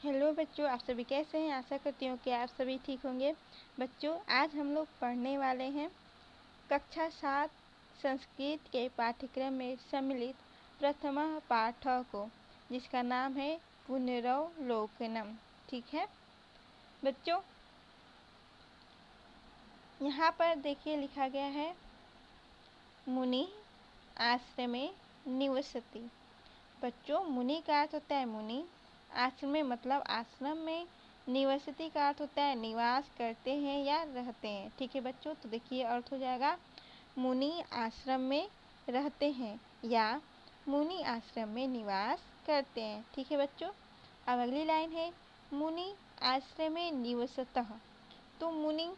Hello बच्चों, आप सभी कैसे हैं। आशा करती हूँ कि आप सभी ठीक होंगे। बच्चों, आज हम लोग पढ़ने वाले हैं कक्षा 7 संस्कृत के पाठ्यक्रम में सम्मिलित प्रथम पाठ को, जिसका नाम है पुनरवलोकनम। ठीक है बच्चों, यहाँ पर देखिए लिखा गया है मुनि आश्रमे निवसति। बच्चों, मुनि का अर्थ होता है मुनि, आश्रम में मतलब आश्रम में, निवसति का अर्थ होता है निवास करते हैं या रहते हैं। ठीक है बच्चों, तो देखिए अर्थ हो जाएगा मुनि आश्रम में रहते हैं या मुनि आश्रम में निवास करते हैं। ठीक है बच्चों, अब अगली लाइन है मुनि आश्रमे निवसतः। तो मुनि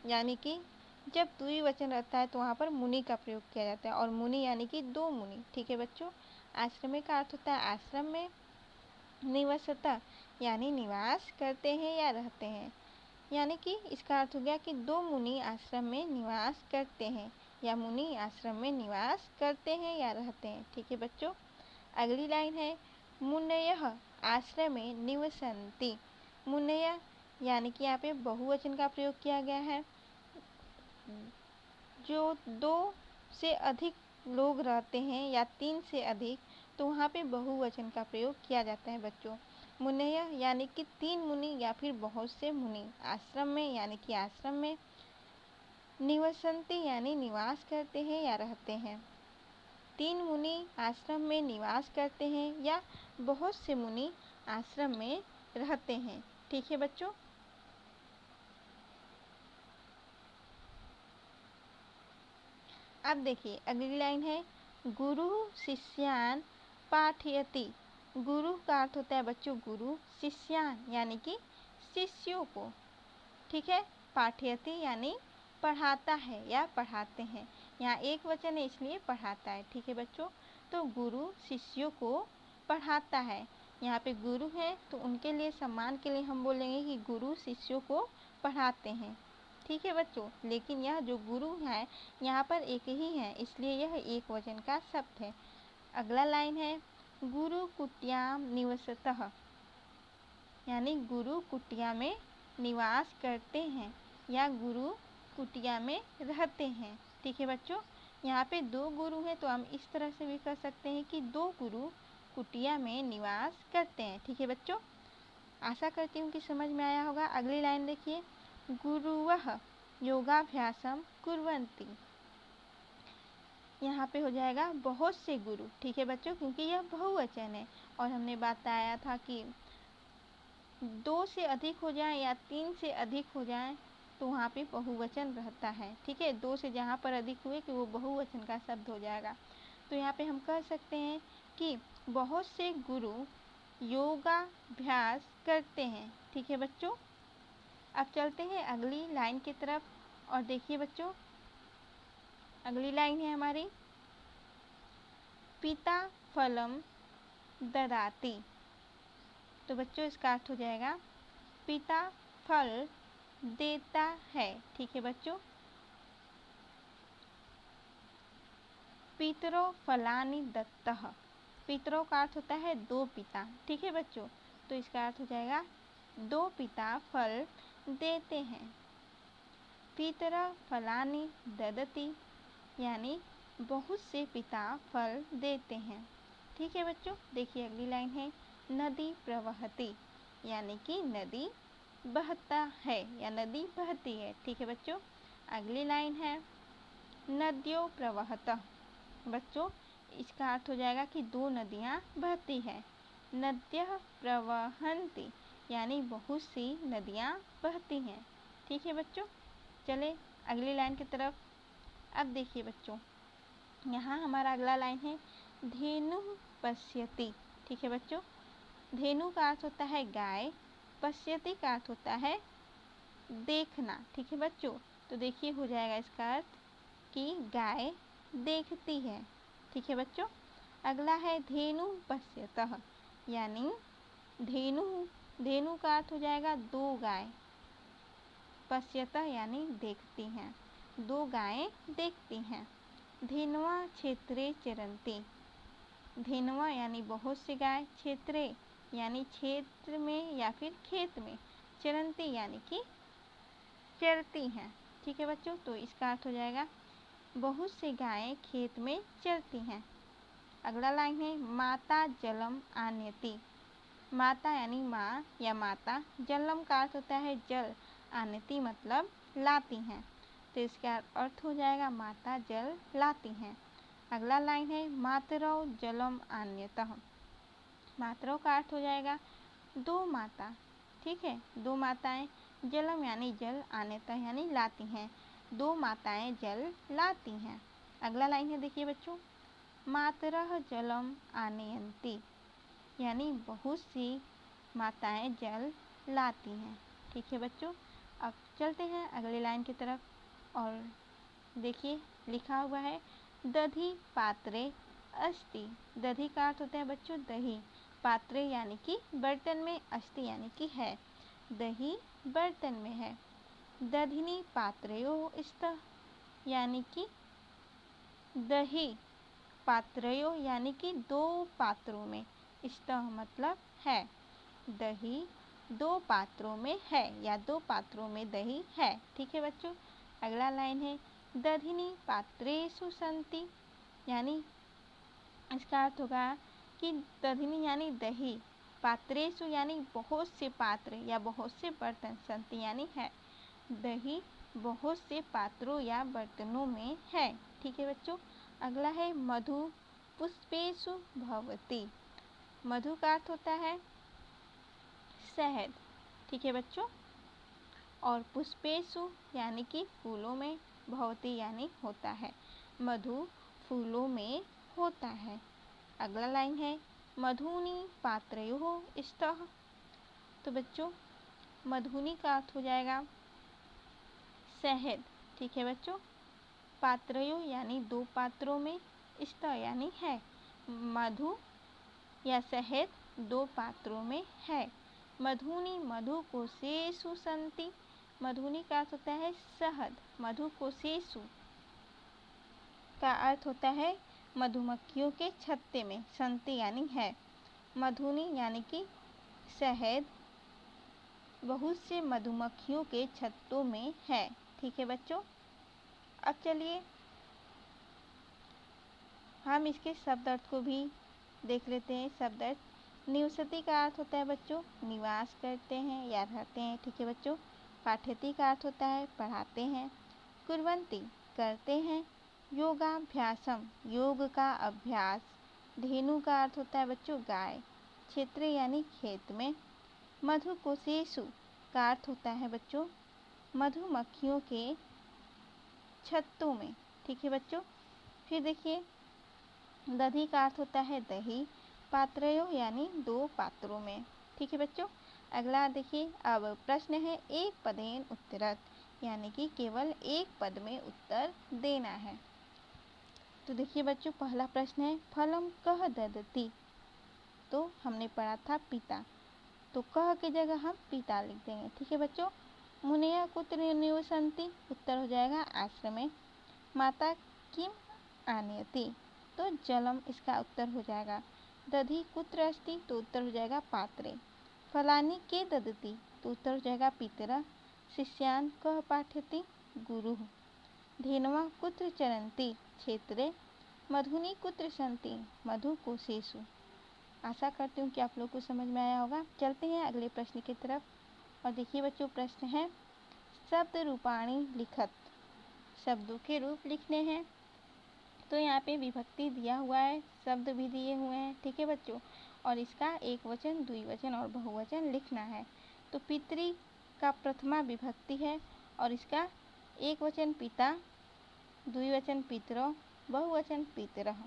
यानी कि जब द्विवचन रहता है तो वहाँ पर मुनि का प्रयोग किया जाता है, और मुनि यानी कि दो मुनि। ठीक है बच्चों, आश्रम का अर्थ होता है आश्रम में, निवसता यानी निवास करते हैं या रहते हैं, यानी कि इसका अर्थ हो गया कि दो मुनि आश्रम में निवास करते हैं या मुनि आश्रम में निवास करते हैं या रहते हैं। ठीक है बच्चों, अगली लाइन है मुनयः आश्रमे निवसन्ति। मुनय यानी कि यहाँ पे बहुवचन का प्रयोग किया गया है। जो दो से अधिक लोग रहते हैं या तीन से अधिक, तो वहाँ पे बहुवचन का प्रयोग किया जाता है बच्चों। मुनय यानी कि तीन मुनि या फिर बहुत से मुनि आश्रम में यानी कि आश्रम में, निवसन्ति यानी निवास करते हैं या रहते हैं। तीन मुनि आश्रम में निवास करते हैं या बहुत से मुनि आश्रम में रहते हैं। ठीक है बच्चों, अब देखिए अगली लाइन है गुरु शिष्यान पाठयति। गुरु का अर्थ होता है बच्चों गुरु, शिष्यान यानी कि शिष्यों को। ठीक है, पाठयति यानी पढ़ाता है या पढ़ाते हैं। यहाँ एक वचन है इसलिए पढ़ाता है। ठीक है बच्चों, तो गुरु शिष्यों को पढ़ाता है। यहाँ पे गुरु है तो उनके लिए सम्मान के लिए हम बोलेंगे कि गुरु शिष्यों को पढ़ाते हैं। ठीक है बच्चों, लेकिन यह जो गुरु है यहाँ पर एक ही है, इसलिए यह एक वचन का शब्द है। अगला लाइन है गुरु कुटियाम निवसतः, यानी गुरु कुटिया में निवास करते हैं या गुरु कुटिया में रहते हैं। ठीक है बच्चों, यहाँ पे दो गुरु हैं तो हम इस तरह से भी कर सकते हैं कि दो गुरु कुटिया में निवास करते हैं। ठीक है बच्चों, आशा करती हूँ कि समझ में आया होगा। अगली लाइन देखिए गुरुवः योगाभ्यासम कुर्वन्ति। यहाँ पे हो जाएगा बहुत से गुरु। ठीक है बच्चों, क्योंकि यह बहुवचन है और हमने बताया था कि दो से अधिक हो जाए या तीन से अधिक हो जाए तो वहाँ पे बहुवचन रहता है। ठीक है, दो से जहाँ पर अधिक हुए कि वो बहुवचन का शब्द हो जाएगा। तो यहाँ पे हम कह सकते हैं कि बहुत से गुरु योगाभ्यास करते हैं। ठीक है बच्चों, अब चलते हैं अगली लाइन की तरफ और देखिए बच्चों अगली लाइन है हमारी पिता फलम ददाति। तो बच्चों इसका अर्थ हो जाएगा पिता फल देता है। ठीक है बच्चों, पितरो फलानि दत्तः। पितरों का अर्थ होता है दो पिता। ठीक है बच्चों, तो इसका अर्थ हो जाएगा दो पिता फल देते हैं। पितरा फलानि ददति यानी बहुत से पिता फल देते हैं। ठीक है बच्चों, देखिए अगली लाइन है नदी प्रवहति, यानी कि नदी बहता है या नदी बहती है। ठीक है बच्चों, अगली लाइन है नद्यो प्रवहतः। बच्चों इसका अर्थ हो जाएगा कि दो नदियाँ बहती है। नद्यः प्रवहन्ति यानी बहुत सी नदियाँ बहती हैं। ठीक है बच्चों, चले अगली लाइन की तरफ। अब देखिए बच्चों यहाँ हमारा अगला लाइन है धेनु पश्यति। ठीक है बच्चों, धेनु का अर्थ होता है गाय, पश्यति का अर्थ होता है देखना। ठीक है बच्चों, तो देखिए हो जाएगा इसका अर्थ कि गाय देखती है। ठीक है बच्चों, अगला है धेनु पश्यतः, यानी धेनु का अर्थ हो जाएगा दो गाय, पश्यतः यानी देखती हैं, दो गायें देखती हैं। धेनवा क्षेत्रे चरन्ति। धेनवा यानी बहुत सी गाय, क्षेत्रे यानी क्षेत्र में या फिर खेत में, चरंती यानी कि चरती हैं। ठीक है बच्चों, तो इसका अर्थ हो जाएगा बहुत सी गायें खेत में चरती हैं। अगला लाइन है माता जलम आनयति। माता यानी माँ या माता, जलम का अर्थ होता है जल, आनयति मतलब लाती हैं, तो इसका अर्थ हो जाएगा माता जल लाती हैं। अगला लाइन है मातरौ जलम आन्यतः। मातरौ का अर्थ हो जाएगा दो माता। ठीक है, दो माताएं, जलम यानी जल, आन्यतः यानी लाती हैं, दो माताएं जल लाती हैं। अगला लाइन है देखिए बच्चों, मातरः जलम आनयन्ति, यानी बहुत सी माताएं जल लाती हैं। ठीक है बच्चों, अब चलते हैं अगले लाइन की तरफ और देखिए लिखा हुआ है दधि पात्रे अस्ति। दधि का अर्थ होता है बच्चों दही, पात्रे यानी कि बर्तन में, अस्ति यानी कि है, दही बर्तन में है। दधिनी पात्रयोः स्तः, यानी कि दही पात्रयोः यानी कि दो पात्रों में, स्तः मतलब है, दही दो पात्रों में है या दो पात्रों में दही है। ठीक है बच्चों, अगला लाइन है दधिनी पात्रेषु सन्ति, यानी इसका अर्थ होगा कि दधिनी यानी दही, पात्रेषु यानी बहुत से पात्र या बहुत से बर्तन, सन्ति यानी है, दही बहुत से पात्रों या बर्तनों में है। ठीक है बच्चों, अगला है मधु पुष्पेषु भवति। मधु का अर्थ होता है शहद। ठीक है बच्चों, और पुष्पेषु यानी कि फूलों में, भवति यानी होता है, मधु फूलों में होता है। अगला लाइन है मधुनी पात्रयोः स्तः। तो बच्चों मधुनी का अर्थ हो जाएगा शहद। ठीक है बच्चों, पात्रयोः यानी दो पात्रों में, स्तः यानी है, मधु या शहद दो पात्रों में है। मधुनी मधुकोशेषु सन्ति। मधुनी का अर्थ होता है शहद, मधुकोशेषु का अर्थ होता है मधुमक्खियों के छत्ते में, सन्ति यानी है, मधुनी यानी कि शहद बहुत से मधुमक्खियों के छत्तों में है। ठीक है बच्चों, अब चलिए हम इसके शब्द अर्थ को भी देख लेते हैं। शब्द अर्थ, निवसति का अर्थ होता है बच्चों निवास करते हैं या रहते हैं। ठीक है बच्चों, पाठयति का अर्थ होता है पढ़ाते हैं, कुर्वन्ति करते हैं, योगाभ्यासम योग का अभ्यास, धेनु का अर्थ होता है बच्चों गाय, क्षेत्र यानी खेत में, मधुकोशेषु का अर्थ होता है बच्चों मधुमक्खियों के छत्तों में। ठीक है बच्चों, फिर देखिए दधि का अर्थ होता है दही, पात्रयोः यानी दो पात्रों में। ठीक है बच्चों, अगला देखिए अब प्रश्न है एक पदेन उत्तरत, यानी कि केवल एक पद में उत्तर देना है। तो देखिए बच्चों पहला प्रश्न है फलम कः ददति। तो हमने पढ़ा था पिता, तो कः की जगह हम पिता लिख देंगे। ठीक है बच्चों, मुनयः कुत्र निवसन्ति, उत्तर हो जाएगा आश्रम में। माता किम आनयति, तो जलम इसका उत्तर हो जाएगा। दधि कुत्र अस्ति, तो उत्तर हो जाएगा पात्रे। फलानि के ददति, तो उत्तर हो जाएगा पितरः। शिष्यान् कः पाठयति, गुरुः। धेनवः कुत्र चरन्ति, क्षेत्रे। मधुनि कुत्र सन्ति, मधुकोशेषु। आशा करती हूँ कि आप लोग को समझ में आया होगा। चलते हैं अगले प्रश्न की तरफ और देखिए बच्चों प्रश्न है शब्द रूपाणी लिखत। शब्दों के रूप लिखने हैं। तो यहाँ पे विभक्ति दिया हुआ है, शब्द भी दिए हुए हैं। ठीक है बच्चों, और इसका एक वचन, द्विवचन और बहुवचन लिखना है। तो पितृ का प्रथमा विभक्ति है और इसका एक वचन पिता, द्विवचन पितरौ, बहुवचन पितरः।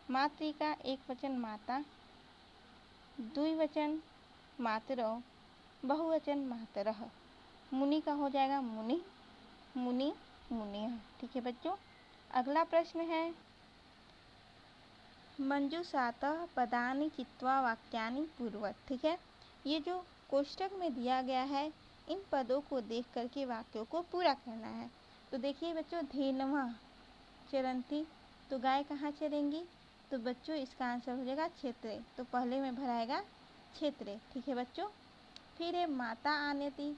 मातृ का एक वचन माता, द्विवचन मातरौ, बहुवचन मातरः। मुनि का हो जाएगा मुनि, मुनि मुनयः। ठीक है बच्चों, अगला प्रश्न है मंजूषातः पदानि चित्वा वाक्यानि पूर्वत। ठीक है, ये जो कोष्ठक में दिया गया है इन पदों को देख करके वाक्यों को पूरा करना है। तो देखिए बच्चों धेनवः चरन्ति, तो गाय कहाँ चरेंगी, तो बच्चों इसका आंसर हो जाएगा क्षेत्रे। तो पहले में भराएगा क्षेत्रे। ठीक है बच्चों। फिर है माता आनयति,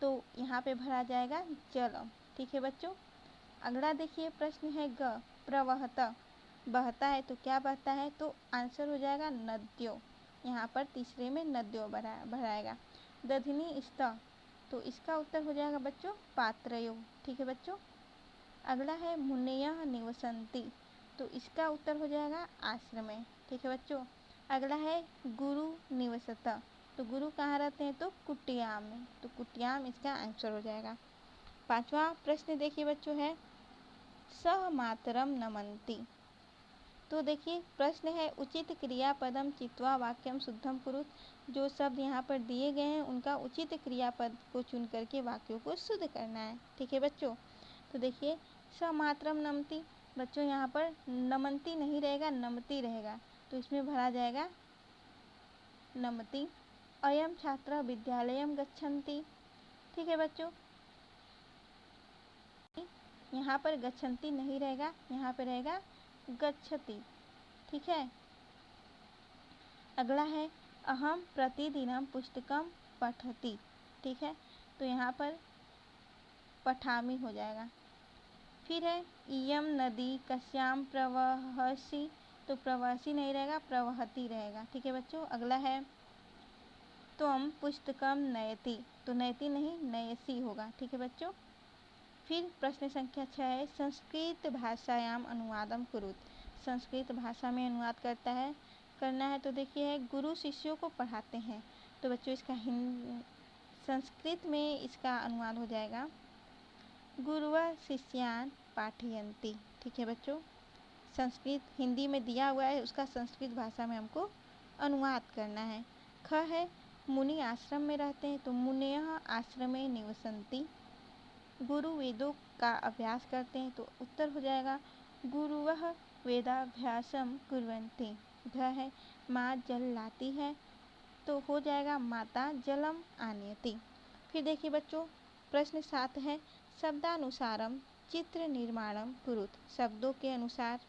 तो यहाँ पे भरा जाएगा जलम। ठीक है बच्चों। अगला देखिए प्रश्न है ग, प्रवहत, बहता है तो क्या बहता है, तो आंसर हो जाएगा नद्यों। यहाँ पर तीसरे में नद्यों भराएगा। दधिनी स्त, तो इसका उत्तर हो जाएगा बच्चों पात्रयों। ठीक है बच्चों। अगला है मुनयः निवसन्ति, तो इसका उत्तर हो जाएगा आश्रमे। ठीक है बच्चों। अगला है गुरु निवसत, तो गुरु कहाँ रहते हैं, तो कुटियाम में, तो कुटियाम इसका आंसर हो जाएगा। पांचवा प्रश्न देखिए बच्चों है सह मातरम नमन्ति, तो देखिए प्रश्न है उचित क्रियापदम चित्वा वाक्यम शुद्धम कुरुत। जो शब्द यहाँ पर दिए गए हैं उनका उचित क्रियापद को चुन करके वाक्यों को शुद्ध करना है। ठीक है बच्चों। तो देखिए समात्रम नमति, बच्चों यहाँ पर नमन्ति नहीं रहेगा, नमति रहेगा, तो इसमें भरा जाएगा नमति। अयम छात्र विद्यालयम गच्छन्ति। ठीक है बच्चों। यहाँ पर गच्छन्ति नहीं रहेगा, यहाँ पर रहेगा गच्छति। ठीक है। अगला है अहम प्रतिदिनम पुस्तकम पठति। ठीक है, तो यहाँ पर पठामि हो जाएगा। फिर है इयम नदी कस्याम प्रवहसि, तो प्रवहसि नहीं रहेगा, प्रवहति रहेगा। ठीक है बच्चों। अगला है त्वम पुस्तकम नयति, तो नयति नहीं नयसि होगा। ठीक है बच्चों। फिर प्रश्न संख्या 6 है संस्कृत भाषायाम अनुवादम कुरुत, संस्कृत भाषा में अनुवाद करना है। तो देखिए है गुरु शिष्यों को पढ़ाते हैं, तो बच्चों इसका संस्कृत में इसका अनुवाद हो जाएगा गुरुः शिष्यान् पाठयन्ति। ठीक है बच्चों। संस्कृत हिंदी में दिया हुआ है, उसका संस्कृत भाषा में हमको अनुवाद करना है। ख है मुनि आश्रम में रहते हैं, तो मुनयः आश्रमे निवसन्ति। गुरु वेदों का अभ्यास करते हैं, तो उत्तर हो जाएगा गुरुवः वेदाभ्यासम कुर्वन्ति। घ है माँ जल लाती है, तो हो जाएगा माता जलम आनयति। फिर देखिए बच्चों प्रश्न 7 है शब्दानुसारम चित्र निर्माणम कुरुत, शब्दों के अनुसार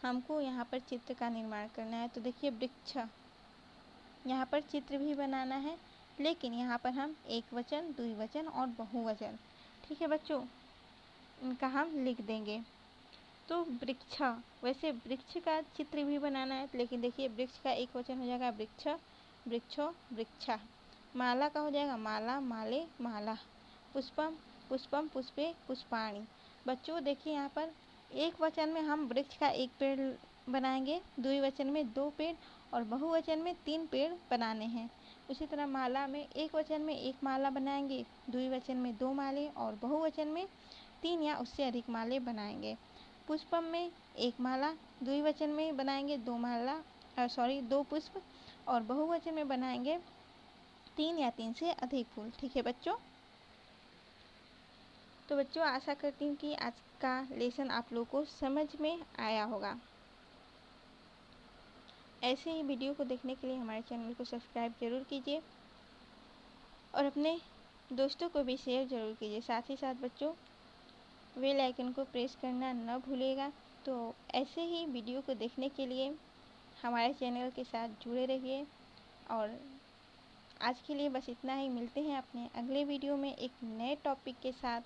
हमको यहाँ पर चित्र का निर्माण करना है। तो देखिए वृक्ष, यहाँ पर चित्र भी बनाना है, लेकिन यहाँ पर हम एक वचन, द्विवचन और बहुवचन, ठीक है बच्चों, इनका हम लिख देंगे। तो वृक्ष, वैसे वृक्ष का चित्र भी बनाना है, लेकिन देखिए वृक्ष का एक वचन हो जाएगा वृक्ष, वृक्षो, वृक्षा। माला का हो जाएगा माला, माले, माला। पुष्पम, पुष्पम, पुष्पे, पुष्पाणि। बच्चों देखिए यहाँ पर एक वचन में हम वृक्ष का एक पेड़ बनाएंगे, द्विवचन में 2 पेड़ और बहुवचन में 3 पेड़ बनाने हैं। उसी तरह माला में एक वचन में 1 माला बनाएंगे, द्विवचन में 2 माले और बहुवचन में 3 या उससे अधिक माले बनाएंगे। पुष्पम में 1 माला, द्विवचन में बनाएंगे 2 पुष्प और बहुवचन में बनाएंगे 3 या 3 से अधिक फूल। ठीक है बच्चों। तो बच्चों आशा करती हूँ कि आज का लेसन आप लोगों को समझ में आया होगा। ऐसे ही वीडियो को देखने के लिए हमारे चैनल को सब्सक्राइब जरूर कीजिए और अपने दोस्तों को भी शेयर जरूर कीजिए। साथ ही साथ बच्चों बेल आइकन को प्रेस करना न भूलिएगा। तो ऐसे ही वीडियो को देखने के लिए हमारे चैनल के साथ जुड़े रहिए। और आज के लिए बस इतना ही। मिलते हैं अपने अगले वीडियो में एक नए टॉपिक के साथ,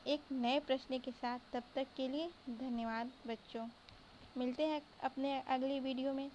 एक नए प्रश्न के साथ। तब तक के लिए धन्यवाद बच्चों। मिलते हैं अपने अगली वीडियो में।